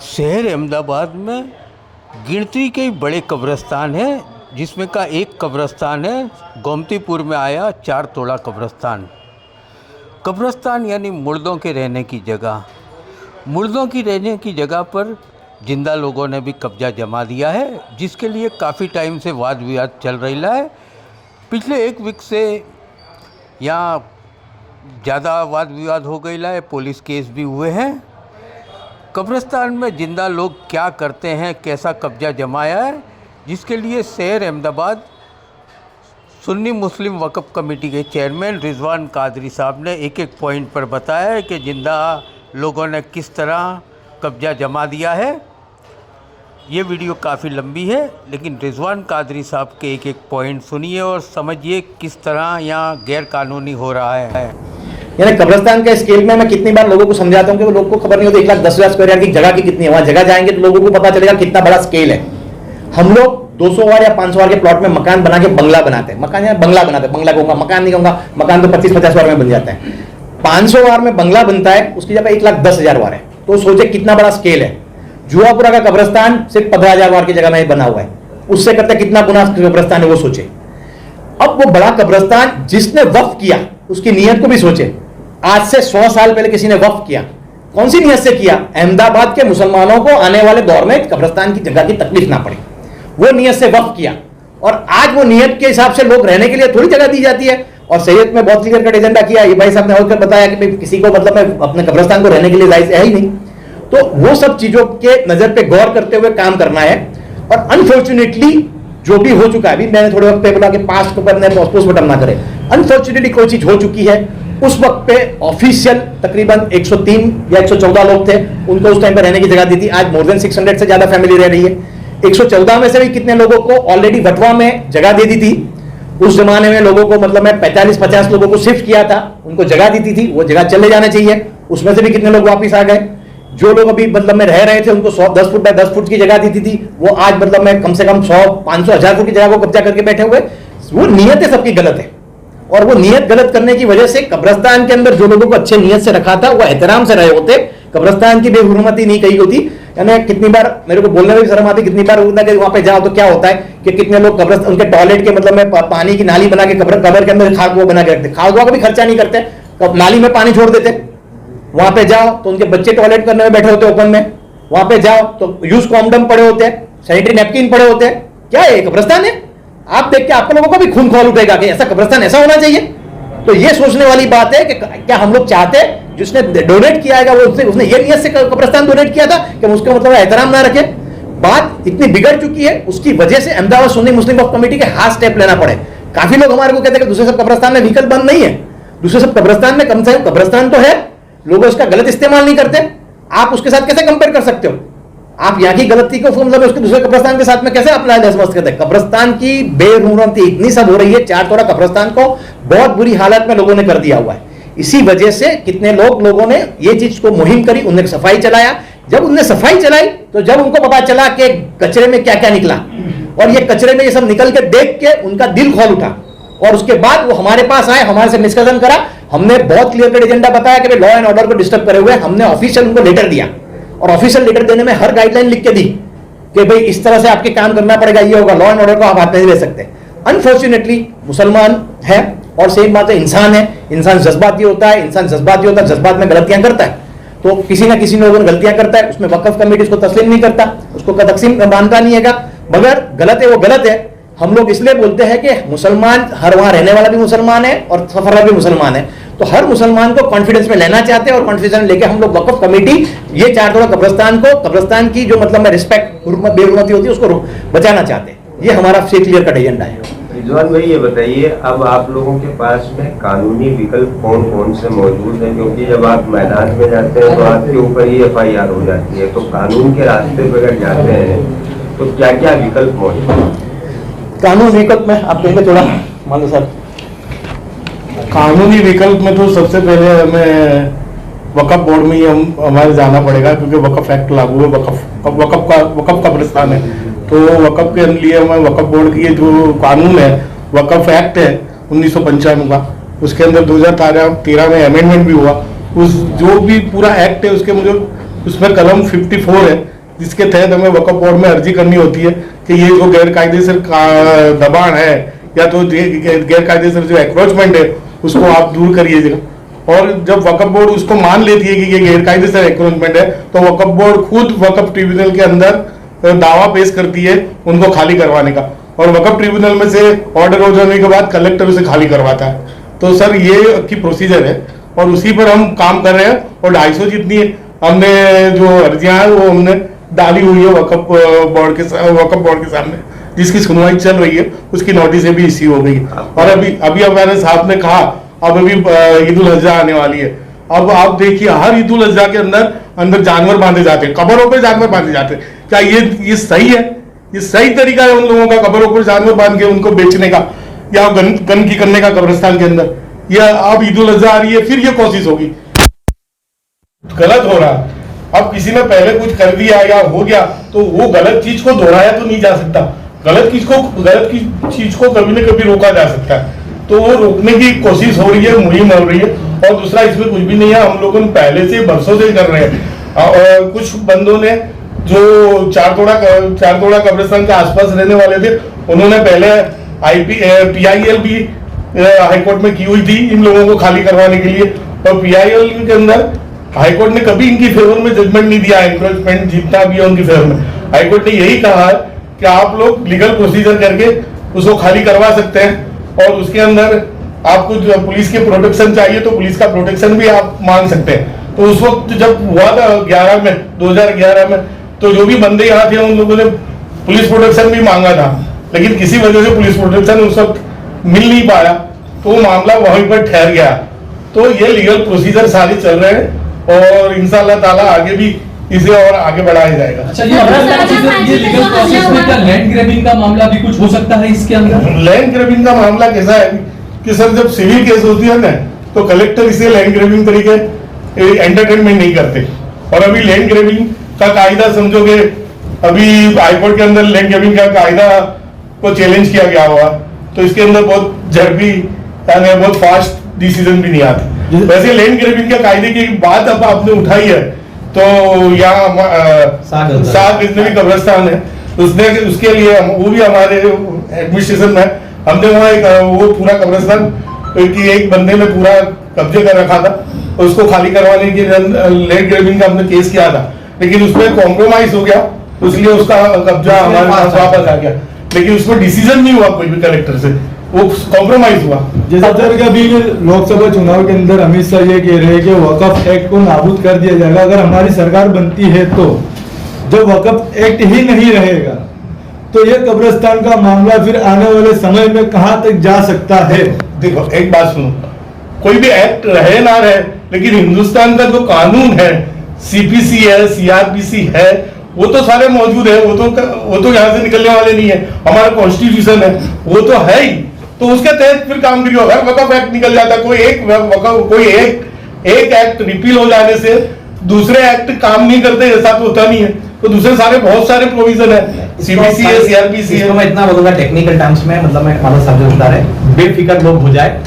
शहर अहमदाबाद में गिनती के बड़े कब्रिस्तान हैं, जिसमें का एक कब्रिस्तान है गोमतीपुर में आया 4 तोड़ा कब्रिस्तान। कब्रिस्तान यानी मुर्दों के रहने की जगह। मुर्दों की रहने की जगह पर जिंदा लोगों ने भी कब्जा जमा दिया है, जिसके लिए काफ़ी टाइम से वाद विवाद चल रहा है। पिछले 1 वीक से यहाँ ज़्यादा वाद विवाद हो गई है, पुलिस केस भी हुए हैं। कब्रिस्तान में जिंदा लोग क्या करते हैं, कैसा कब्जा जमाया है, जिसके लिए शहर अहमदाबाद सुन्नी मुस्लिम वक्फ कमेटी के चेयरमैन रिजवान कादरी साहब ने एक पॉइंट पर बताया है कि जिंदा लोगों ने किस तरह कब्जा जमा दिया है। ये वीडियो काफ़ी लंबी है, लेकिन रिजवान कादरी साहब के एक पॉइंट सुनिए और समझिए किस तरह यहाँ गैर कानूनी हो रहा है। यानी कब्रिस्तान के स्केल में मैं कितनी बार लोगों को समझाता हूँ कि वो लोगों को खबर नहीं होती 1,10,000 स्क्वायर यार्ड की जगह की कितनी है। वहाँ जगह जाएंगे तो लोगों को पता चलेगा कितना बड़ा स्केल है। हम लोग 200 वार या 500 वार के प्लॉट में मकान बना के बंगला बनाते हैं। मकान या बंगला बनाते हैं, बंगला कहूँगा, मकान नहीं कहूँगा। मकान तो 25-50 वार में बन जाता है। 500 वार में बंगला बनता है, उसकी जगह 1,10,000 वार है। तो सोचे कितना बड़ा स्केल है। जुआपुरा का कब्रिस्तान सिर्फ 15,000 वार की जगह में बना हुआ है, उससे करते कितना गुना कब्रिस्तान है वो सोचे। अब वो बड़ा कब्रिस्तान जिसने वक्फ किया उसकी नीयत को भी सोचे। आज से 100 साल पहले किसी ने वक्फ किया, कौन सी नीयत से किया? अहमदाबाद के मुसलमानों को आने वाले दौर में कब्रिस्तान की जगह की तकलीफ ना पड़े, वो नीयत से वक्फ किया। और आज वो नीयत के हिसाब से लोग रहने के लिए थोड़ी जगह दी जाती है। और सैयद में बहुत क्लियर कट एजेंडा किया, ये भाई साहब ने होकर बताया कि किसी को मतलब मैं अपने कब्रिस्तान को रहने के लिए जायज है ही नहीं। तो वो सब चीजों के नजर पे गौर करते हुए काम करना है। और अनफॉर्चुनेटली जो भी हो चुका है, अभी मैंने थोड़े वक्त पे बोला कि पास्ट पर पोस्टमार्टम ना करें, अनफॉर्चुनेटली कोई चीज हो चुकी है। उस वक्त पे ऑफिशियल तकरीबन 103 या 114 लोग थे, उनको उस टाइम पे रहने की जगह दी थी। आज मोर देन 600 से ज्यादा फैमिली रह रही है। 114 में से भी कितने लोगों को ऑलरेडी वटवा में जगह दे दी थी। उस जमाने में लोगों को मतलब मैं 45-50 लोगों को शिफ्ट किया था, उनको जगह दी थी, वो जगह चले जाना चाहिए। उसमें से भी कितने लोग वापिस आ गए। जो लोग अभी मतलब में रह रहे थे उनको 10 फुट बाय 10 फुट की जगह दी थी, वो आज मतलब में कम से कम 100, 500, 1000 फुट की जगह को कब्जा करके बैठे हुए। वो नीयतें सबकी गलत है। और वो नीयत गलत करने की वजह से कब्रिस्तान के अंदर जो लोगों को अच्छे नीयत से रखा था वो एहतराम से रहे होते, कब्रिस्तान की बेहुरमती नहीं कही होती। यानी कितनी बार मेरे को बोलने में भी शर्म आती, कितनी बार होता है कि वहां पे जाओ तो क्या होता है कि कितने लोग कब्रिस्तान उनके टॉयलेट के मतलब में पानी की नाली बना के कब्र के अंदर खाद कुआं बना के रखते। खाद कुआं का भी खर्चा नहीं करते, नाली में पानी छोड़ देते। वहां पे जाओ तो उनके बच्चे टॉयलेट करने में बैठे होते ओपन में। वहां पे जाओ तो यूज कॉन्डम पड़े होते हैं, सैनिटरी नैपकिन पड़े होते हैं। क्या है, कब्रिस्तान है? आप देख के आप लोगों को भी खून खौल उठेगा कि ऐसा कब्रिस्तान ऐसा होना चाहिए। तो ये सोचने वाली बात है कि क्या हम लोग चाहते हैं जिसने डोनेट किया है वो उसने ये नियत से कब्रिस्तान डोनेट किया था कि उसका मतलब एहतराम ना रखे। बात इतनी बिगड़ चुकी है, उसकी वजह से अहमदाबाद सुन्नी मुस्लिम वक्फ कमेटी के हाथ स्टेप लेना पड़े। काफी लोग हमारे को कहते हैं कि दूसरे सब कब्रिस्तान में व्हीकल बंद नहीं है। दूसरे सब कब्रिस्तान में कम से कम कब्रिस्तान तो है, लोग उसका गलत इस्तेमाल नहीं करते। आप उसके साथ कैसे कंपेयर कर सकते हो? आप यहाँ की गलती को मतलब उसके दूसरे कब्रिस्तान के साथ में कैसे अपना समझ करते हैं? कब्रिस्तान की बेरुमती इतनी सब हो रही है, 4 तोड़ा कब्रिस्तान को बहुत बुरी हालत में लोगों ने कर दिया हुआ है। इसी वजह से कितने लोगों ने ये चीज को मुहिम करी, उन्हें सफाई चलाया। जब उन्हें सफाई चलाई तो जब उनको पता चला कि कचरे में क्या क्या निकला, और ये कचरे में ये सब निकल के देख के उनका दिल खोल उठा, और उसके बाद वो हमारे पास आए, हमारे से डिस्कशन करा। हमने बहुत क्लियर कट एजेंडा बताया कि लॉ एंड ऑर्डर को डिस्टर्ब करे हुए हमने ऑफिशियल उनको लेटर दिया, और ऑफिशियल लेटर देने में हर गाइडलाइन लिख के दी कि भाई इस तरह से आपके काम करना पड़ेगा, ये होगा, लॉ एंड ऑर्डर को आप हाथ नहीं ले सकते। अनफॉर्चुनेटली मुसलमान है और सेम बात है, इंसान है, इंसान जज्बाती होता है, इंसान जज्बाती होता है, जज्बात में गलतियां करता है। तो किसी ना किसी लोगों ने गलतियां करता है, उसमें वक्फ कमेटी उसको तस्लीम नहीं करता, उसको तकसीम मानता नहीं है। मगर गलत है वो गलत है। हम लोग इसलिए बोलते हैं कि मुसलमान हर वहां रहने वाला भी मुसलमान है और सफर भी मुसलमान है। तो हर मुसलमान को कॉन्फिडेंस में लेना चाहते हैं, और कॉन्फिडेंस लेके हम लोग वक्फ कमेटी ये 4 तोड़ा कब्रिस्तान की जो मतलब में रिस्पेक्ट बेहुरमती होती है उसको बचाना चाहते हैं। ये हमारा क्लियर कट एजेंडा है। रिजवान भाई ये बताइए, अब आप लोगों के पास में कानूनी विकल्प कौन कौन से मौजूद हैं? क्योंकि जब आप मैदान में जाते हैं तो आपके ऊपर ही FIR हो जाती है, तो कानून के रास्ते पर अगर जाते हैं तो क्या क्या विकल्प मौजूद है? कानूनी विकल्प में आप कहेंगे थोड़ा मान लो सर। कानूनी विकल्प में तो सबसे पहले हमें वक्फ बोर्ड में ही हमारे जाना पड़ेगा, क्योंकि वक्फ एक्ट लागू है, वक्फ कब्रिस्तान है। तो वक्फ के लिए हमें वक्फ बोर्ड की जो कानून है, वक्फ एक्ट है 1995 का, उसके अंदर 2013 में अमेंडमेंट भी हुआ। उस जो भी पूरा एक्ट है उसके मुझे उसमें कलम 54 है जिसके तहत हमें वक्फ बोर्ड में अर्जी करनी होती है कि ये जो गैर कायदेसर दबाण है या तो गैर कायदेसर जो एक्रोचमेंट है उसको आप दूर करिएगा। और जब वक्फ बोर्ड उसको मान लेती है कि ये गैर कायदेसर एक्रोचमेंट है तो वक्फ बोर्ड खुद वक्फ ट्रिब्यूनल के अंदर दावा पेश करती है उनको खाली करवाने का, और वक्फ ट्रिब्यूनल में से ऑर्डर हो जाने के बाद कलेक्टर उसे खाली करवाता है। तो सर ये की प्रोसीजर है और उसी पर हम काम कर रहे हैं। और 250 जितनी हमने जो अर्जियां हैं वो हमने डाली हुई है वक्फ बोर्ड के सामने, जिसकी सुनवाई चल रही है, उसकी नोटिस भी इश्यू हो गई है। और अभी हमारे साहब ने कहा अब अभी ईद उल अजहा आने वाली है। अब आप देखिए हर ईद उल अजहा के अंदर जानवर बांधे जाते हैं, कब्रों पे जानवर बांधे जाते हैं। क्या ये सही है? ये सही तरीका है उन लोगों का कब्रों पर जानवर बांध के उनको बेचने का या गन की करने का कब्रिस्तान के अंदर? या अब ईद उल अजहा आ रही है फिर ये कोशिश होगी, गलत हो रहा है। अब किसी ने पहले कुछ कर दिया या हो गया तो वो गलत चीज को दोहराया तो नहीं जा सकता, गलत चीज को कभी न कभी रोका जा सकता है। तो वो रोकने की कोशिश हो रही है, मुहिम हो रही है। और दूसरा इसमें कुछ भी नहीं है, हम लोगों ने पहले से बरसों से कर रहे हैं। कुछ बंदों ने जो चार तोड़ा कब्रिस्तान के आसपास रहने वाले थे उन्होंने पहले PIL भी हाईकोर्ट में की हुई थी इन लोगों को खाली करवाने के लिए, और PIL के अंदर हाईकोर्ट ने कभी इनकी फेवर में जजमेंट नहीं दिया। एनक्रोचमेंट जितना भी है उनकी फेवर में हाईकोर्ट ने यही कहा है कि आप लोग लीगल प्रोसीजर करके उसको खाली करवा सकते हैं, और उसके अंदर आपको जो पुलिस की प्रोटेक्शन चाहिए तो पुलिस का प्रोटेक्शन भी आप मांग सकते हैं। तो उस वक्त जब हुआ था 2011 में तो जो भी बंदे यहाँ थे उन लोगों ने पुलिस प्रोटेक्शन भी मांगा था, लेकिन किसी वजह से पुलिस प्रोटेक्शन उस वक्त मिल नहीं पाया तो वो मामला वहीं पर ठहर गया। तो ये लीगल प्रोसीजर सारे चल रहे हैं और इंशाअल्लाह ताला आगे भी इसे और आगे बढ़ाया जाएगा। अच्छा, ये लीगल प्रोसेस में क्या लैंड ग्रैबिंग का मामला भी कुछ हो सकता है इसके अंदर? लैंड ग्रैबिंग का मामला कैसा है कि सर जब सिविल केस होती है ना तो कलेक्टर इसे लैंड ग्रैबिंग तरीके एंटरटेनमेंट नहीं करते। और अभी लैंड ग्रैबिंग का कायदा समझोगे, अभी हाईकोर्ट के अंदर लैंड ग्रैबिंग का कायदा को चैलेंज किया गया हुआ, तो इसके अंदर बहुत झड़पी यानी बहुत फास्ट डिसीजन भी नहीं आते। वैसे लैंड ग्रैबिंग के कायदे की बात अब आपने उठाई है तो यहाँ सात जितने भी कब्रिस्तान है उसके लिए वो भी हमारे एडमिनिस्ट्रेशन में हमने वहाँ एक वो पूरा कब्रिस्तान की एक बंदे ने पूरा कब्जे कर रखा था, उसको खाली करवाने के लैंड ग्रैबिंग का हमने केस किया था, लेकिन उसमें कॉम्प्रोमाइज हो गया, इसलिए उसका कब्जा हमारे पास वापस आ गया। लेकिन उसमें डिसीजन नहीं हुआ कोई भी कलेक्टर से, वो कॉम्प्रोमाइज हुआ। जैसा सर कि अभी लोकसभा चुनाव के अंदर अमित शाह ये कह रहे हैं कि वक्फ एक्ट को नाबूद कर दिया जाएगा अगर हमारी सरकार बनती है, तो जब वक्फ एक्ट ही नहीं रहेगा तो ये कब्रिस्तान का मामला फिर आने वाले समय में कहां तक जा सकता है? देखो एक बात सुनो, कोई भी एक्ट रहे ना रहे, लेकिन हिंदुस्तान का जो कानून है, CPC है, CRPC है, वो तो सारे मौजूद है, वो तो यहाँ से निकलने वाले नहीं है। हमारा कॉन्स्टिट्यूशन है वो तो है ही, तो उसके तहत फिर काम करिए। अगर वक्फ एक्ट निकल जाता, कोई एक एक्ट रिपील हो जाने से दूसरे एक्ट काम नहीं करते, ऐसा तो होता नहीं है। तो दूसरे सारे बहुत सारे प्रोविजन है, CPC है, CRPC है। मैं इतना बोलूंगा टेक्निकल टर्म्स में, मतलब मैं मानव साहब से बता रहे बेफिक्र लोग हो जाए।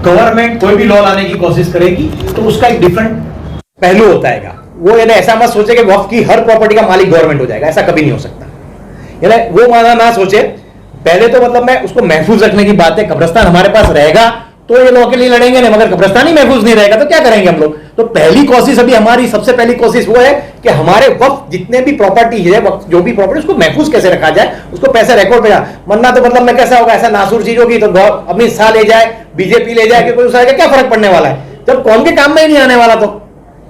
गवर्नमेंट कोई भी लॉ लाने की कोशिश करेगी तो उसका एक डिफरेंट पहलू होता है। वो यानी ऐसा मत सोचे कि वक्फ की हर प्रॉपर्टी का मालिक गवर्नमेंट हो जाएगा, ऐसा कभी नहीं हो सकता। यानी वो माना ना सोचे, पहले तो मतलब मैं उसको महफूज रखने की बात है। कब्रिस्तान हमारे पास रहेगा तो ये लोगों के लिए लड़ेंगे नहीं, मगर कब्रिस्तान ही महफूज नहीं रहेगा तो क्या करेंगे हम लोग? तो पहली कोशिश अभी हमारी सबसे पहली कोशिश वो है कि हमारे वक्फ जितने भी प्रॉपर्टी है, जो भी प्रॉपर्टी, उसको महफूज कैसे रखा जाए, उसको पैसे रिकॉर्ड पे जाए। वरना तो मतलब में कैसा होगा, ऐसा नासूर चीज होगी तो अमित शाह ले जाए, बीजेपी ले जाए, कि कोई दूसरा क्या फर्क पड़ने वाला है जब कौम के काम में ही नहीं आने वाला। तो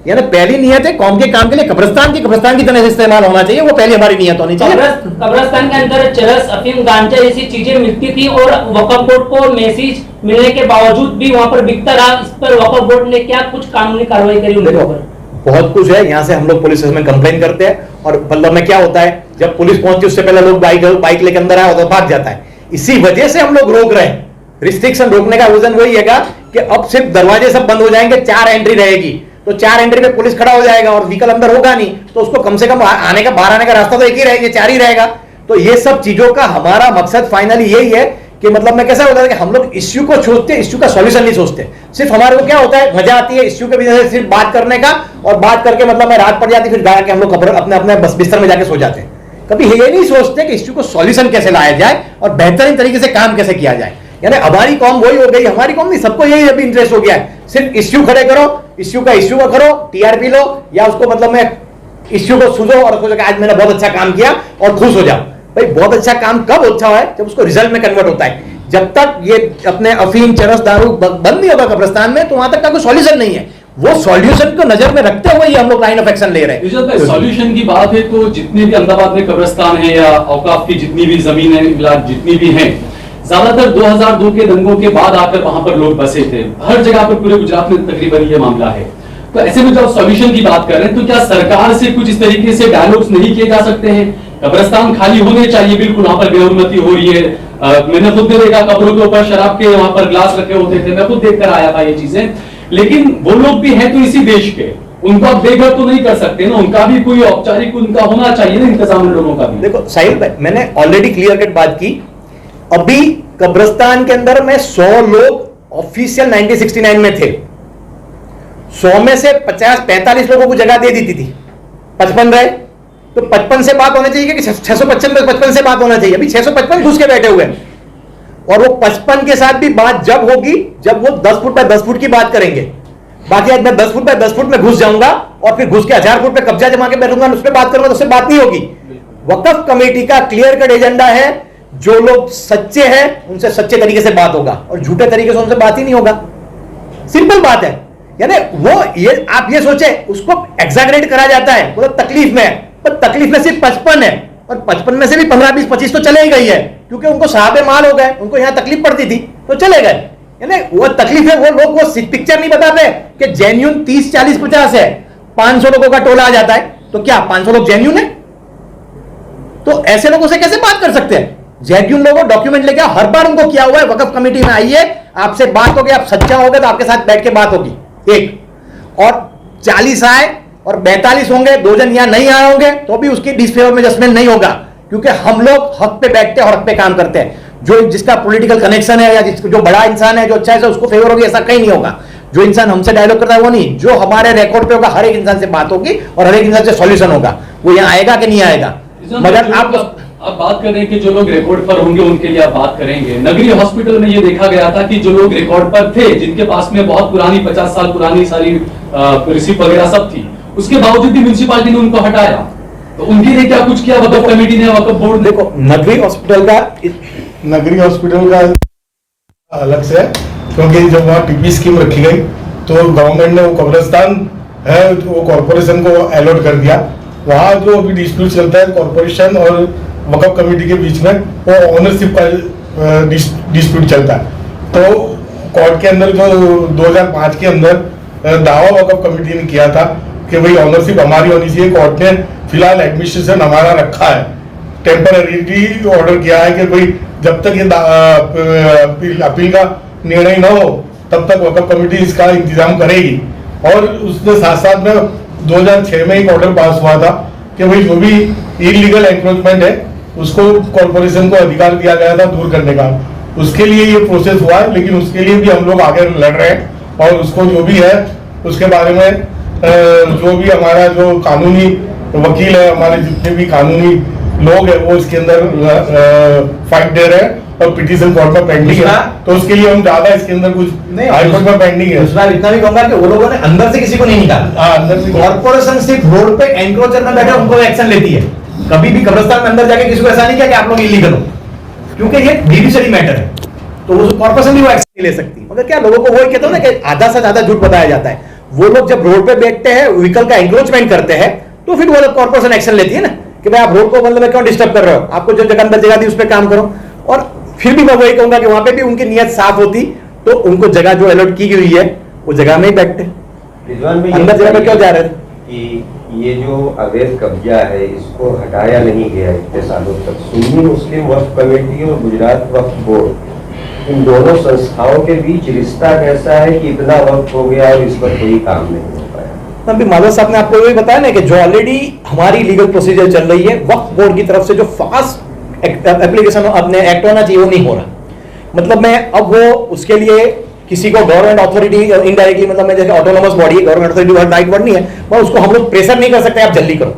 यानी पहली नियत है कौम के काम के लिए कब्रिस्तान की तरह से इस्तेमाल होना चाहिए, वो पहली हमारी नियत होनी चाहिए। कब्रिस्तान के अंदर चरस, अफीम, गांजा जैसी चीजें मिलती थी और वक्फ बोर्ड को मैसेज मिलने के बावजूद भी वहां पर बिकता रहा। इस पर वक्फ बोर्ड ने क्या कुछ कानूनी कार्रवाई करी उनके ऊपर? बहुत कुछ है। यहाँ से हम लोग पुलिस में कंप्लेन करते हैं और मतलब में क्या होता है, जब पुलिस पहुंचती है उससे पहले लोग बाइक लेकर अंदर आए और भाग जाता है। इसी वजह से हम लोग रोक रहे हैं। रिस्ट्रिक्शन रोकने का रीजन वही है कि अब सिर्फ दरवाजे सब बंद हो जाएंगे, 4 एंट्री रहेगी, तो 4 एंट्री पे पुलिस खड़ा हो जाएगा और व्हीकल अंदर होगा नहीं, तो उसको कम से कम बाहर आने का रास्ता तो एक ही रहेगा, 4 ही रहेगा। तो ये सब चीजों का हमारा मकसद फाइनली यही है कि मतलब मैं कैसा होता है कि हम लोग इश्यू को सोचते, इश्यू का सॉल्यूशन नहीं सोचते। सिर्फ हमारे को क्या होता है, मजा आती है इश्यू के वजह से सिर्फ बात करने का, और बात करके मतलब मैं रात पड़ जाती, फिर जाके हम लोग अपने अपने बस बिस्तर में जाके सो जाते हैं। कभी ये नहीं सोचते कि इश्यू को सॉल्यूशन कैसे लाया जाए और बेहतरीन तरीके से काम कैसे किया जाए। यानी हमारी कौम वही हो गई, हमारी कौम नहीं, सबको यही अभी इंटरेस्ट हो गया है, सिर्फ इश्यू खड़े करो, इश्यू का करो, टीआरपी लो, या उसको मतलब मैं इश्यू को सुझो और सोचो कि आज मैंने बहुत अच्छा काम किया और खुश हो जाओ। भाई बहुत अच्छा काम कब अच्छा है, जब उसको रिजल्ट में कन्वर्ट होता है। जब तक ये अपने अफीम, चरस, दारू बंद नहीं होगा कब्रिस्तान में, तो वहां तक का कोई सॉल्यूशन नहीं है। वो सॉल्यूशन को नजर में रखते हुए ही हम लोग लाइन ऑफ एक्शन ले रहे हैं। सॉल्यूशन की बात है तो जितने भी अहमदाबाद में कब्रिस्तान है या औकाफ की जितनी भी जमीन है, जितनी भी हैं, ज्यादातर 2002 के दंगों के बाद आकर वहां पर लोग बसे थे। हर जगह पर पूरे गुजरात में तकरीबन ये मामला है। तो ऐसे में जब सॉल्यूशन की बात कर रहे हैं तो क्या सरकार से कुछ इस तरीके से डायलॉग्स नहीं किए जा सकते हैं? कब्रिस्तान खाली होने चाहिए, बिल्कुल वहां पर बेहरमती हो रही है। मैंने खुद देखा कब्रों के ऊपर शराब के वहां पर ग्लास रखे होते थे, मैं खुद देखकर आया था ये चीजें। लेकिन वो लोग भी हैं तो इसी देश के, उनको आप बेघर तो नहीं कर सकते ना, उनका भी कोई औपचारिक उनका होना चाहिए ना इंतजाम लोगों का भी। देखो साहिल भाई, मैंने ऑलरेडी क्लियर कट बात की। अभी कब्रिस्तान के अंदर में 100 लोग ऑफिशियल 1969 में थे, 100 में से 50-45 लोगों को जगह दे दी थी, 55 रहे, तो 55 से बात होनी चाहिए कि 655 से बात होना चाहिए। अभी 655 घुस के बैठे हुए हैं, और वो 55 के साथ भी बात जब होगी जब वो 10 फुट बाय 10 फुट की बात करेंगे। बाकी आज मैं 10 फुट बाय 10 फुट में घुस जाऊंगा और फिर घुस के 1000 फुट पे कब्जा जमा के बैठूंगा, उस पर बात करूंगा, तो उससे बात नहीं होगी। वक्फ कमेटी का क्लियर कट एजेंडा है, जो लोग सच्चे हैं उनसे सच्चे तरीके से बात होगा और झूठे तरीके से उनसे बात ही नहीं होगा। सिंपल बात है। यानी वो ये आप ये सोचे, उसको एग्जैगरेट करा जाता है, मतलब तकलीफ में है, पर तकलीफ में सिर्फ 55 है, और 55 में से भी 15, 20, 25 तो चले ही गई है, क्योंकि उनको साहबे माल हो गए, उनको यहां तकलीफ पड़ती थी तो चले गए। यानी वो तकलीफ है, वो लोग वो पिक्चर नहीं बताते कि जेन्युइन 30, 40, 50 है, 500 लोगों का टोला आ जाता है, तो क्या 500 लोग जेन्युइन है? तो ऐसे लोगों से कैसे बात कर सकते हैं? जेन्युइन लोगों डॉक्यूमेंट लेके आओ, हर बार उनको किया हुआ है, वक्फ कमेटी में आइए, आपसे बात होगी, आप सच्चा होगे तो आपके साथ बैठ के बात होगी। एक और 40 आए और 42 होंगे, 2 जन यहां नहीं आए होंगे, तो भी उसकी डिसफेवर में जजमेंट नहीं होगा, क्योंकि हम लोग हक पे बैठते हैं और हक पे काम करते हैं। जो जिसका पॉलिटिकल कनेक्शन है या जो बड़ा इंसान है, जो अच्छा है, उसको फेवर होगी, ऐसा कहीं नहीं होगा। जो इंसान हमसे डायलॉग करता है वो नहीं, जो हमारे रिकॉर्ड पे होगा, हर एक इंसान से बात होगी और हर एक इंसान से सॉल्यूशन होगा। वो यहाँ आएगा कि नहीं आएगा, मगर आप बात कर रहे हैं कि जो लोग रिकॉर्ड पर होंगे उनके लिए आप बात करेंगे। नगरी हॉस्पिटल में ये देखा गया था कि जो लोग रिकॉर्ड पर थे, जिनके पास में बहुत पुरानी 50 साल पुरानी सारी रिसिप्ट वगैरह सब थी, उसके बावजूद भी म्युनिसिपालिटी ने उनको हटाया, तो उनके लिए क्या कुछ किया वक्फ कमेटी ने, वक्फ बोर्ड ने? देखो नगरी हॉस्पिटल का अलग से है, क्योंकि जब वहाँ टीपी स्कीम रखी गई तो गवर्नमेंट ने वो कब्रिस्तान है वो कॉर्पोरेशन को अलॉट कर दिया। वहाँ जो अभी डिस्प्यूट चलता है कॉर्पोरेशन और वक्फ कमेटी के बीच में, वो ओनरशिप का डिस्प्यूट चलता है। तो कोर्ट के अंदर जो 2005 के अंदर दावा वक्फ कमेटी ने किया था कि भाई ऑनरशिप हमारी होनी चाहिए, कोर्ट ने फिलहाल एडमिनिस्ट्रेशन हमारा रखा है, टेम्पररी ऑर्डर किया है कि भाई जब तक ये अपील का निर्णय न हो तब तक वक्फ कमेटी इसका इंतजाम करेगी। और उसके साथ साथ में 2006 में एक ऑर्डर पास हुआ था कि भाई जो भी इलीगल एंक्रोचमेंट है उसको कॉर्पोरेशन को अधिकार दिया गया था दूर करने का। उसके लिए ये प्रोसेस हुआ है, लेकिन उसके लिए भी हम लोग आगे लड़ रहे हैं, और उसको जो भी है उसके बारे में जो भी हमारा जो कानूनी वकील है, हमारे जितने भी कानूनी लोग हैं, वो इसके अंदर फाइट दे रहे हैं और पिटीशन कोर्ट में पेंडिंग है। तो उसके लिए हम ज्यादा इसके अंदर कुछ नहीं, हाई कोर्ट में पेंडिंग है। दूसरा इतना भी कहूंगा कि वो लोगों ने अंदर से किसी को नहीं निकाला, अंदर से कॉर्पोरेशन सिर्फ रोड पे एंक्रोचर में बैठे उनको एक्शन लेती है। कभी भी कब्रिस्तान में अंदर जाके किसी को ऐसा नहीं किया कि आप लोग इलीगल हो, क्योंकि ये जुडिशरी मैटर है, तो वो कॉर्पोरेशन भी वो एक्शन नहीं ले सकती। मगर क्या लोगों को वही कहते हो ना कि आधा से ज्यादा झूठ बताया जाता है। वो लोग जब रोड पे बैठते हैं, व्हीकल का एंक्रोचमेंट करते हैं, तो फिर वो लोग कॉर्पोरेशन एक्शन लेती है ना कि भाई आप रोड को मतलब क्यों डिस्टर्ब कर रहे हो, आपको जो जगह अंदर जगह दी उस पर काम करो। और फिर भी मैं वही कहूंगा कि वहां पे भी उनकी नीयत साफ होती तो उनको जगह जो अलॉट की गई है वो जगह में ही बैठते, अंदर जगह पे क्यों जा रहे थे? कि ये जो अवैध कब्जा है इसको हटाया नहीं गया इतने सालों तक। सुन्नी मुस्लिम वक्फ कमेटी और गुजरात वक्फ बोर्ड, इन दोनों संस्थाओं के बीच रिश्ता कैसा है कि इतना वक्त हो गया और इस पर कोई काम नहीं हो पाया? अभी माधव साहब ने आपको यही बताया ना कि जो ऑलरेडी हमारी लीगल प्रोसीजर चल रही है, वक्फ बोर्ड की तरफ से जो फास्ट एप्लीकेशन अपने एक्ट होना चाहिए वो नहीं हो रहा। मतलब मैं अब वो उसके लिए किसी को गवर्नमेंट अथॉरिटी इनडायरेक्टली, मतलब मैं जैसे ऑटोनोमस बॉडी है, गवर्नमेंट अथॉरिटी राइट वर्ड नहीं है, मैं उसको हम लोग प्रेशर नहीं कर सकते आप जल्दी करो।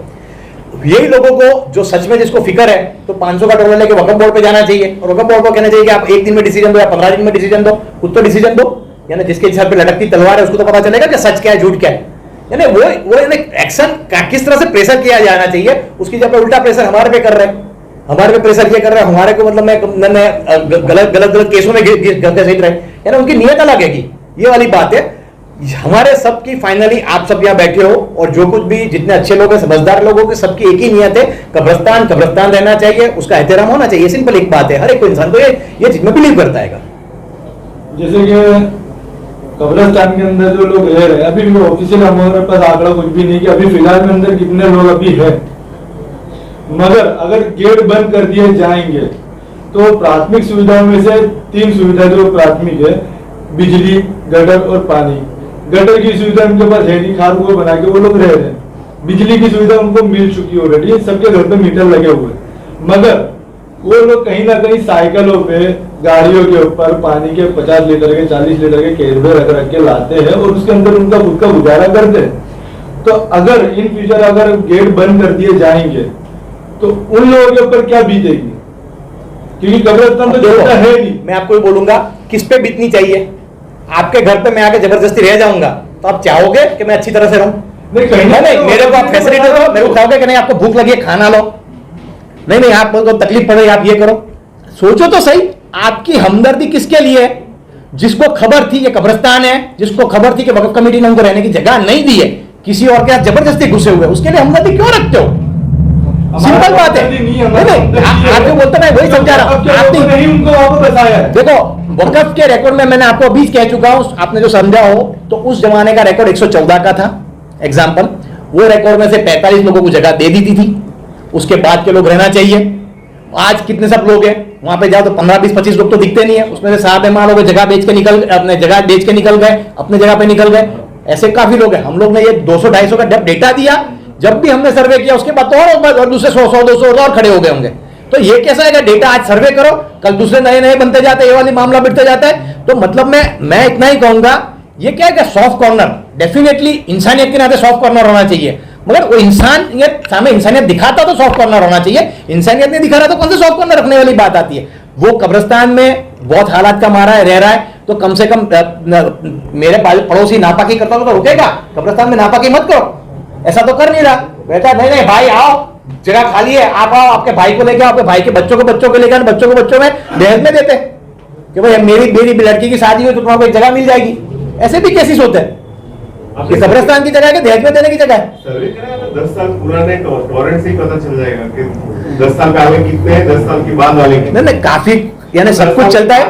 यही लोगों को जो सच में जिसको फिक्र है तो 500 का डॉलर लेके वक्फ बोर्ड पे जाना चाहिए और वक्फ बोर्ड को कहना चाहिए कि आप 1 दिन में डिसीजन दो या 15 दिन में डिसीजन दो, खुद तो डिसीजन दो, यानी जिसके सर पे लटकती तलवार है उसको तो पता चलेगा कि सच क्या है झूठ क्या है। यानी वो एक्शन किस तरह से प्रेशर किया जाना चाहिए, उसकी जब उल्टा प्रेशर हमारे पे कर रहे हैं, हमारे पे प्रेशर ये कर रहे हैं, हमारे को मतलब मैं गलत केसों में घसीट रहे, यानी उनकी नीयत अलग है कि ये वाली बात है। हमारे सबकी फाइनली आप सब यहाँ बैठे हो और जो कुछ भी जितने अच्छे लोग हैं, समझदार लोगों की सबकी एक ही नियत है, कब्रिस्तान कब्रिस्तान रहना चाहिए, उसका एहतराम होना चाहिए, सिंपल एक बात है। हर एक इंसान तो ये चीज में बिलीव करता है। जैसे कि कब्रिस्तान के अंदर जो लोग रह रहे हैं, अभी भी ऑफिशियल हमारे पास आंकड़ा कुछ भी नहीं कि अभी फिलहाल में अंदर कितने लोग अभी है, मगर अगर गेट बंद कर दिए जाएंगे तो प्राथमिक सुविधाओं में से 3 सुविधा जो प्राथमिक है, बिजली, गटर और पानी। गटर की सुविधा उनके पास है नहीं, खार को बना के वो लोग रह रहे हैं। बिजली की सुविधा उनको मिल चुकी ऑलरेडी, सबके घर पे मीटर लगे हुए, मगर वो लोग कहीं ना कहीं साइकिलों पे, गाड़ियों के ऊपर पानी के 50 लीटर के 40 लीटर के केरबे रख के लाते हैं और उसके अंदर उनका खुद का गुजारा करते हैं। तो अगर इन फ्यूचर अगर गेट बंद कर दिए जाएंगे तो उन लोगों के ऊपर क्या बीतेगी, क्योंकि कब्रिस्तान तो छोटा है नहीं। मैं आपको भी बोलूंगा किस पे बीतनी चाहिए। आपके घर पे मैं आके जबरदस्ती रह जाऊंगा तो आप चाहोगे कि मैं अच्छी तरह से रहूं? नहीं, मेरे को आप फैसिलिटी दो, मेरे को कहोगे कि नहीं आपको भूख लगी है खाना लो, नहीं आपको तकलीफ पड़ रही है आप ये करो। सोचो तो सही, आपकी हमदर्दी किसके लिए है? जिसको खबर थी कि कब्रिस्तान है, जिसको खबर थी कि वक्फ कमेटी ने उनको रहने की जगह नहीं दी है, किसी और के साथ जबरदस्ती घुसे हुए, उसके लिए हमदर्दी क्यों रखते हो? सिंपल बात है। आप जो बोलते हैं वही समझा रहा हूं, आपने उनको आपको बताया। देखो वक्फ के रिकॉर्ड में मैंने आपको अभी कह चुका हूं, आपने जो समझा हो तो उस जमाने का रिकॉर्ड 114 का था एग्जाम्पल, वो रिकॉर्ड में से 45 लोगों को जगह दे दी थी, उसके बाद के लोग रहना चाहिए। आज कितने सब लोग हैं वहां पे जाओ तो 15, 20, 25 लोग तो दिखते नहीं है, उसमें से 7 मान लोग जगह बेच के निकल अपने जगह बेच के निकल गए, अपने जगह पे निकल गए, ऐसे काफी लोग हैं। हम लोग ने ये 200-250 का डेटा दिया, जब भी हमने सर्वे किया उसके बाद तो और दूसरे 100-200 और खड़े हो गए होंगे। तो ये कैसा है कि डेटा आज सर्वे करो, कल दूसरे नए बनते जाते, ये वाली मामला बिटते जाता है। तो मतलब मैं इतना ही कहूंगा, ये क्या है सॉफ्ट कॉर्नर, डेफिनेटली इंसानियत के नाते सॉफ्ट कॉर्नर होना चाहिए, मगर वो इंसानियत सामने इंसानियत दिखाता तो सॉफ्ट कॉर्नर होना चाहिए, इंसानियत नहीं दिखा रहा तो कौन से सॉफ्ट कॉर्नर रखने वाली बात आती है। वो कब्रिस्तान में बहुत हालात का मारा है, रह रहा है, तो कम से कम मेरे पड़ोसी नापाकी करता तो रुकेगा? कब्रिस्तान में नापाकी मत करो, ऐसा तो कर नहीं रहा। बेटा नहीं भाई आओ, जगह खाली है, आप आओ, आपके भाई को लेके, आपके भाई के बच्चों को लेकर, बच्चों को बच्चों में दहेज में देते कि भाई मेरी लड़की की शादी हो तो तुम्हारे एक जगह मिल जाएगी। ऐसे भी केसेस होते हैं कि कब्रिस्तान की जगह है, दहेज में देने की जगह है। सर्वे करें 10 साल पुराने टॉरेंट से ही पता चल जाएगा कि 10 साल पहले कितने हैं, 10 साल के बाद वाले कितने। नहीं काफी, यानी सब कुछ चलता है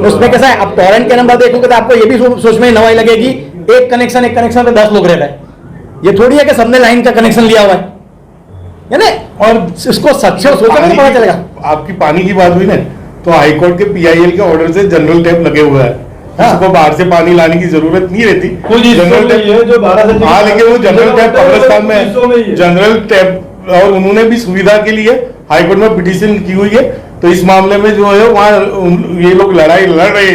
उसमें। कैसा है, अब टॉरेंट के नंबर देखोगे तो आपको ये भी सोच में नवाई लगेगी, एक कनेक्शन पे 10 लोग रह रहे हैं। ये थोड़ी है कि सबने लाइन का कनेक्शन लिया हुआ है ना, और इसको सच्चे सोचोगे तो पता चलेगा। आपकी पानी की बात हुई ना, तो हाईकोर्ट के PIL के ऑर्डर से जनरल टैप लगे हुए हैं, उसको बाहर से पानी लाने की जरूरत नहीं रहती। जनरल टैप है जो 12 से, हाँ, लेकिन वो जनरल टैप कब्रिस्तान में है, जनरल टैप, और उन्होंने भी सुविधा के लिए हाईकोर्ट में पिटीशन की हुई है। तो इस मामले में जो है वहाँ ये लोग लड़ाई लड़ रहे हैं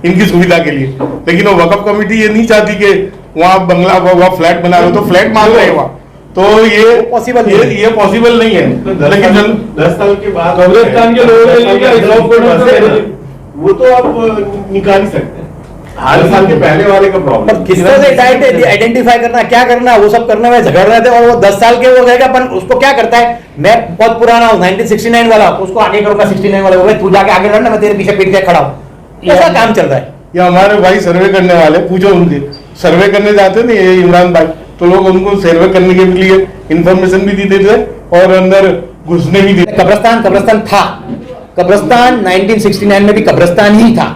इनकी सुविधा के लिए, लेकिन वो वक्फ कमेटी ये नहीं चाहती कि वहाँ बंगला वहाँ फ्लैट बना रहे, तो फ्लैट मांग रहे हैं वहाँ, तो ये पॉसिबल नहीं है। लेकिन 10 साल के बाद कब्रिस्तान के लोग वो तो आप निकाल ही सकते हैं। 10 साल के पहले वाले का प्रॉब्लम किस तरह से आइडेंटिफाई करना, क्या करना, वो सब करने में झगड़ रहे थे। और वो 10 साल के वो रहेगा, अपन उसको क्या करता है, मैं बहुत पुराना हूँ 1969 वाला, उसको आगे करूंगा 69 वाला, तू जाके आगे लड़ना, मैं तेरे पीछे पीट के खड़ा हूँ। ऐसा काम चल रहा है। या हमारे भाई सर्वे करने वाले, पूछो उनसे, सर्वे करने जाते थे ये इमरान भाई, तो लोग उनको सर्वे करने के लिए इंफॉर्मेशन भी देते थे और अंदर घुसने भी देते। कब्रिस्तान था, कब्रिस्तान 1969 में भी कब्रिस्तान ही था,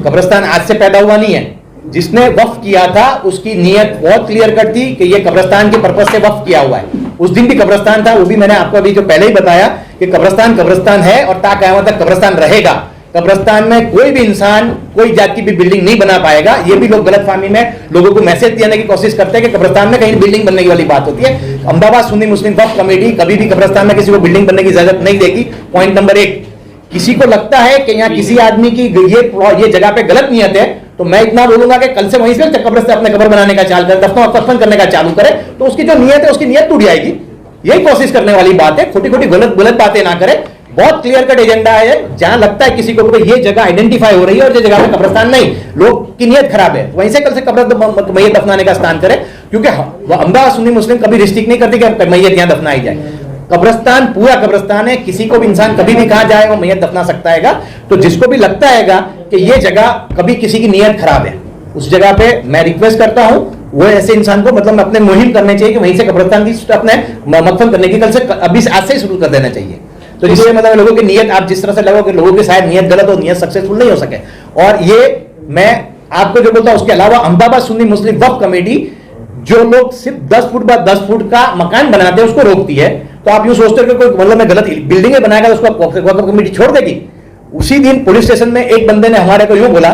कब्रिस्तान आज से पैदा हुआ नहीं है। जिसने वक्फ किया था उसकी नीयत बहुत क्लियर कट थी कि ये कब्रिस्तान के पर्पज से वक्फ किया हुआ है। उस दिन भी कब्रिस्तान था, वो भी मैंने आपको अभी जो पहले ही बताया कि कब्रिस्तान है और ता क़यामत तक कब्रिस्तान रहेगा। कब्रिस्तान में कोई भी इंसान कोई जात की भी बिल्डिंग नहीं बना पाएगा। ये भी लोग गलतफहमी में लोगों को मैसेज देने की कोशिश करते हैं कि कब्रिस्तान में कहीं बिल्डिंग बनने की वाली बात होती है। अहमदाबाद सुन्नी मुस्लिम वक्फ कमेटी कभी भी कब्रिस्तान में किसी को बिल्डिंग बनने की इजाजत नहीं देगी। पॉइंट नंबर 1 किसी को लगता है कि यहाँ किसी आदमी की ये जगह पे गलत नियत है, तो मैं इतना बोलूंगा कि कल से वहीं से कब्र से अपने कब्र बनाने का चाल करे, दफन करने का चालू करे, तो उसकी जो नियत है उसकी नियत टूट जाएगी। यही कोशिश करने वाली बात है, खोटी खोटी गलत बातें ना करे। बहुत क्लियर कट एजेंडा है, जहां लगता है किसी को कि ये जगह आइडेंटिफाई हो रही है और ये जगह पे कब्रिस्तान नहीं, लोग की नियत खराब है, वहीं से कल से कब्र मैयत दफनाने का स्थान करे। क्योंकि अहमदाबाद सुन्नी मुस्लिम कभी रिस्ट्रिक्ट नहीं करती कि मैयत यहां दफनाई जाए। कब्रिस्तान पूरा कब्रिस्तान है, किसी को भी इंसान कभी भी कहां जाए वो मैयत दफना सकता है। तो जिसको भी लगता है कि ये जगह कभी किसी की नियत खराब है, उस जगह पे मैं रिक्वेस्ट करता हूं वो ऐसे इंसान को मतलब अपने मुहिम करने चाहिए कि वहीं से कब्रिस्तान की अपने मदफन करने की कल से अभी आज से ही शुरू कर देना चाहिए। तो जिससे मतलब लोगों की नियत, आप जिस तरह से लगो कि लोगों की शायद नियत गलत हो, नियत सक्सेसफुल नहीं हो सके। और ये मैं आपको जो बोलता हूं, उसके अलावा अहमदाबाद सुन्नी मुस्लिम वक्फ कमेटी जो लोग सिर्फ 10 फुट बाय 10 फुट का मकान बनाते हैं उसको रोकती है। तो आप यूं सोचते हो कि कोई मतलब में गलत बिल्डिंग बनाएगा तो उसको वक्फ कमेटी छोड़ देगी। उसी दिन पुलिस स्टेशन में एक बंदे ने हमारे को यूं बोला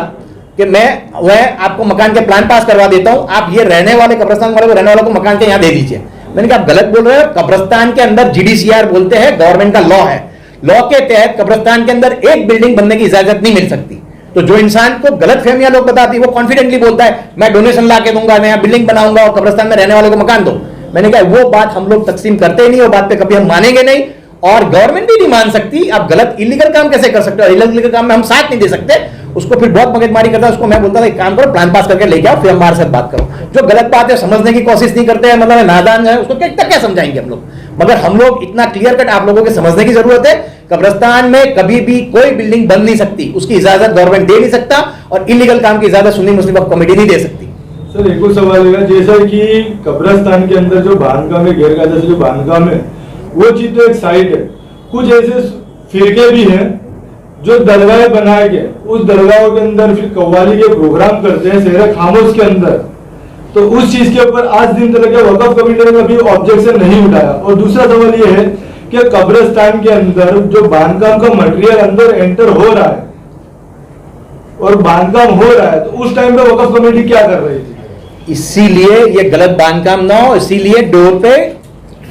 कि मैं आपको मकान के प्लान पास करवा देता हूं, आप ये रहने वाले कब्रिस्तान वाले को रहने वालों को मकान के यहां दे दीजिए। मैंने कहा आप गलत बोल रहे हो, कब्रिस्तान के अंदर GDCR बोलते हैं, गवर्नमेंट का लॉ है, लॉ के तहत कब्रिस्तान के अंदर एक बिल्डिंग बनने की इजाजत नहीं मिल सकती। तो जो इंसान को गलत फहमियां लोग बताती है वो कॉन्फिडेंटली बोलता है मैं डोनेशन ला के दूंगा, मैं यहाँ बिल्डिंग बनाऊंगा और कब्रिस्तान में रहने वाले को मकान दो। मैंने कहा वो बात हम लोग तकसीम करते ही नहीं, वो बात पे कभी हम मानेंगे नहीं और गवर्नमेंट भी नहीं मान सकती। आप गलत इलीगल काम कैसे कर सकते हो, इलीगल काम में हम साथ नहीं दे सकते। उसको फिर बहुत मगजमारी करता है, उसको मैं बोलता था एक काम करो, प्लान पास करके लेके आओ, फिर हमारे साथ बात करो। जो गलत बात है समझने की कोशिश नहीं करते हैं, मतलब नादान है, उसको क्या समझाएंगे हम लोग। मगर हम लोग इतना क्लियर कट आप लोगों के समझने की जरूरत है, कब्रिस्तान में कभी भी कोई बिल्डिंग बन नहीं सकती, उसकी इजाजत गवर्नमेंट दे नहीं सकता और इलीगल काम की इजाजत सुन्नी मुस्लिम वक्फ कमेटी नहीं दे सकती। सर एक और सवाल है, जैसा कि कब्रिस्तान के अंदर जो बांधकाम है, गैर कायदे से जो बांधकाम है, वो चीज तो एक साइड है, कुछ ऐसे फिरके भी हैं जो दरगाह बना के उस दरगाह के अंदर फिर कव्वाली के प्रोग्राम करते हैं शहर खामोश के अंदर। तो उस चीज के ऊपर आज दिन तक वक्फ कमेटी ने कभी ऑब्जेक्शन नहीं उठाया। और दूसरा सवाल ये है कि कब्रिस्तान के अंदर जो बांधकाम का मटेरियल अंदर एंटर हो रहा है और बांधकाम हो रहा है, तो उस टाइम पे वक्फ कमेटी क्या कर रही थी? इसीलिए ये गलत बांधकाम ना हो, इसीलिए डोर पे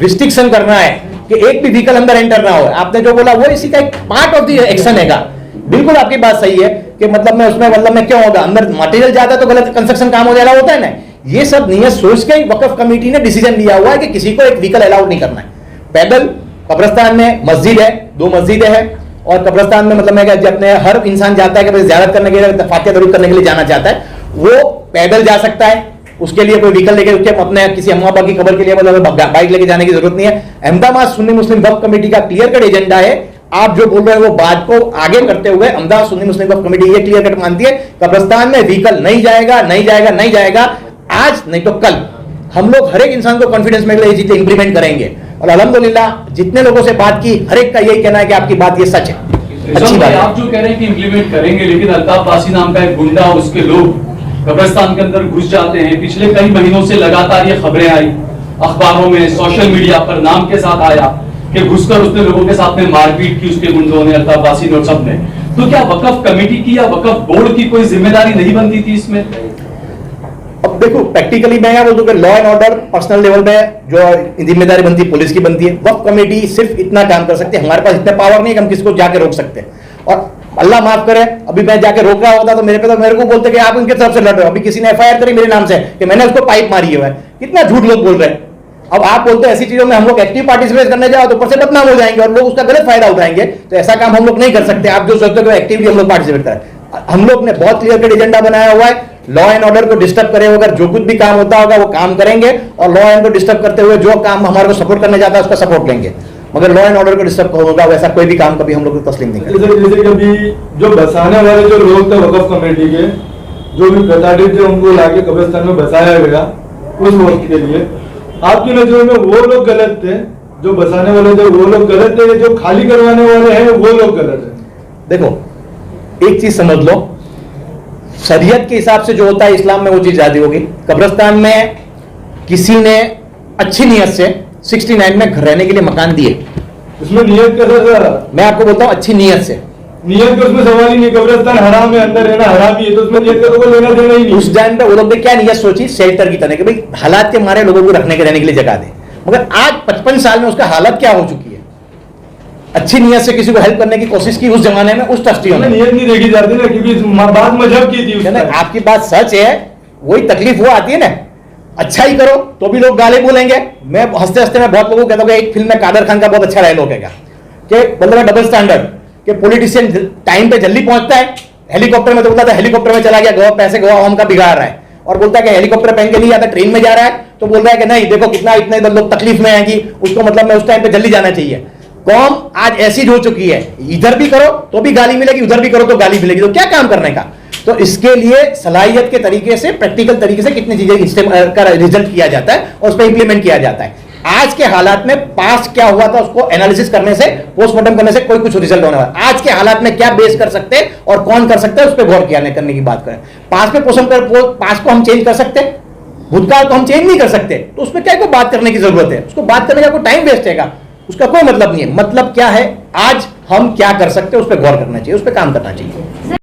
रिस्ट्रिक्शन करना है कि एक भी व्हीकल अंदर एंटर ना हो। आपने जो बोला वो इसी का एक पार्ट ऑफ द एक्शन हैगा। बिल्कुल आपकी बात सही है कि मतलब में उसमें मतलब में क्यों होगा, अंदर मटेरियल ज्यादा तो गलत कंस्ट्रक्शन काम हो जाएगा, होता है ना। ये सब नियत सोच के वक्फ कमेटी ने डिसीजन लिया हुआ है कि किसी को एक व्हीकल अलाउड नहीं करना है। पैदल कब्रिस्तान में मस्जिद है, 2 मस्जिदें हैं और कब्रिस्तान में मतलब मैं अपने हर इंसान जाता है कि ज़ियारत करने के लिए, फातिहा दरूद करने के लिए जाना चाहता है, वो पैदल जा सकता है। उसके लिए कोई व्हीकल लेके उसके अपने किसी अम्मा अब्बा की कब्र के लिए मतलब बाइक लेके जाने की जरूरत नहीं है। अहमदाबाद सुन्नी मुस्लिम वक्फ कमेटी का क्लियर कट एजेंडा है। आप जो बोल रहे हैं वो बात को आगे करते हुए अहमदाबाद सुन्नी मुस्लिम वक्फ कमेटी ये क्लियर कट मानती है कब्रिस्तान में व्हीकल नहीं जाएगा, नहीं जाएगा, नहीं जाएगा। आज नहीं तो कल हम लोग हर एक इंसान को कॉन्फिडेंस में ये चीजें इंप्लीमेंट करेंगे और अल्हम्दुलिल्लाह जितने लोगों से बात की हर एक का यही कहना है कि आपकी बात ये सच है, अच्छी बात है। आप जो कह रहे हैं कि इंप्लीमेंट करेंगे, लेकिन अल्ताफ बासी नाम का एक गुंडा, उसके लोग कब्रिस्तान के अंदर घुस जाते हैं। पिछले कई महीनों से लगातार ये खबरें आई अखबारों में, सोशल मीडिया पर नाम के साथ आया कि घुसकर उसने लोगों के साथ में मारपीट की, उसके गुंडों ने, अल्ताफ बासी ने और सब ने। तो क्या वक्फ कमेटी की या वक्फ बोर्ड की कोई जिम्मेदारी नहीं बनती थी इसमें? अब देखो प्रैक्टिकली मैं क्या बोलूँ कि law and order personal level पे जो जिम्मेदारी बनती है पुलिस की बनती है। वक्फ कमेटी सिर्फ इतना काम कर सकती है, हमारे पास इतने पावर नहीं है कि हम किसी को जाके रोक सकते हैं। और अल्लाह माफ करे अभी मैं जाके रोक रहा होता तो मेरे को बोलते कि आप उनके तरफ से लड़ रहे हो। अभी किसी ने FIR करी मेरे नाम से कि मैंने उसको पाइप मारी है। कितना झूठ लोग बोल रहे हैं। अब आप बोलते हैं ऐसी चीजों में हम लोग एक्टिव पार्टिसिपेट करने जाओ तो ऊपर से बदनाम हो जाएंगे और लोग उसका गलत फायदा उठाएंगे। तो ऐसा काम हम लोग नहीं कर सकते। आप जो सोचते हो एक्टिवली हम लोग पार्टिसिपेट करें, हम लोग ने बहुत क्लियर कट एजेंडा बनाया हुआ है। लॉ एंड ऑर्डर को डिस्टर्ब करे अगर जो कुछ भी काम होता होगा वो काम करेंगे और लॉ एंड को डिस्टर्ब करते हुए जो काम हमारे को सपोर्ट करने जाता है उसका सपोर्ट लेंगे, मगर लॉ एंड ऑर्डर को डिस्टर्ब होगा वैसा कोई भी काम कभी हम लोग तस्लीम नहीं करेंगे। जैसे कभी जो बसाने वाले जो लोग थे वक्फ कमेटी के, जो भी प्रताड़ित थे उनको लाके कब्रिस्तान में बसाया गया उस वक्त के लिए, आपकी नजरों में वो लोग गलत थे? जो बसाने वाले थे वो लोग गलत थे, जो खाली करवाने वाले हैं वो लोग गलत है? देखो एक चीज समझ लो, शरीयत के हिसाब से जो होता है इस्लाम में वो चीज ज्यादा होगी। कब्रिस्तान में किसी ने अच्छी नियत से 69 में घर रहने के लिए मकान दिए, उसमें नियत कैसा? मैं आपको बोलता हूँ अच्छी नियत से। नियत का उसमें सवाल ही नहीं, कब्रिस्तान हराम है, अंदर रहना हराम ही है, तो उसमें नियत का तो कोई लेना देना ही नहीं। उस टाइम पे वो लोग ने क्या नियत सोची, शेल्टर की तरह कि भाई हालात के मारे लोगों को रखने के रहने के लिए जगह दे। मगर आज 55 साल में उसका हालत क्या हो चुकी है, अच्छी नीयत से किसी को हेल्प करने की कोशिश की उस जमाने में उस ट्रस्टियों ने। नियत नहीं देखी जाती ना, क्योंकि बात मजहब की थी उस ना, टाइम। आपकी बात सच है, वही तकलीफ वो आती है ना, अच्छा ही करो तो भी लोग गाली बोलेंगे। मैं हंसते हंसते मैं बहुत लोगों को कहता हूँ, एक फिल्म में कादर खान का बहुत अच्छा डायलॉग है कि मतलब डबल स्टैंडर्ड, कि पॉलिटिशियन टाइम पे जल्दी पहुंचता है, हेलीकॉप्टर में तो बोलता था हेलीकॉप्टर में चला गया, गोवा पैसे गोवा होम का बिगाड़ रहा है, और बोलता है कि हेलीकॉप्टर पहन के नहीं आता, ट्रेन में जा रहा है तो बोल रहा है कि नहीं देखो कितना इतने लोग तकलीफ में हैं कि उसको मतलब मैं उस टाइम पे जल्दी जाना चाहिए। कौम आज ऐसी हो चुकी है, इधर भी करो तो भी गाली मिलेगी, उधर भी करो तो गाली मिलेगी, तो क्या काम करने का। तो इसके लिए सलाहियत के तरीके से, प्रैक्टिकल तरीके से कितनी चीजें का रिजल्ट किया जाता है और उस पर इंप्लीमेंट किया जाता है। आज के हालात में पास्ट क्या हुआ था उसको एनालिसिस करने से, पोस्टमार्टम करने से कोई कुछ रिजल्ट होने वाला। आज के हालात में क्या बेस कर सकते हैं और कौन कर सकते हैं उस पर गौर किया करने की बात करें। पास्ट में पास्ट को हम चेंज कर सकते हैं, भूतकाल को हम चेंज नहीं कर सकते, तो उसमें क्या को बात करने की जरूरत है, उसको बात करने का कोई टाइम वेस्ट है, उसका कोई मतलब नहीं है। मतलब क्या है, आज हम क्या कर सकते हैं उस पर गौर करना चाहिए, उस पर काम करना चाहिए।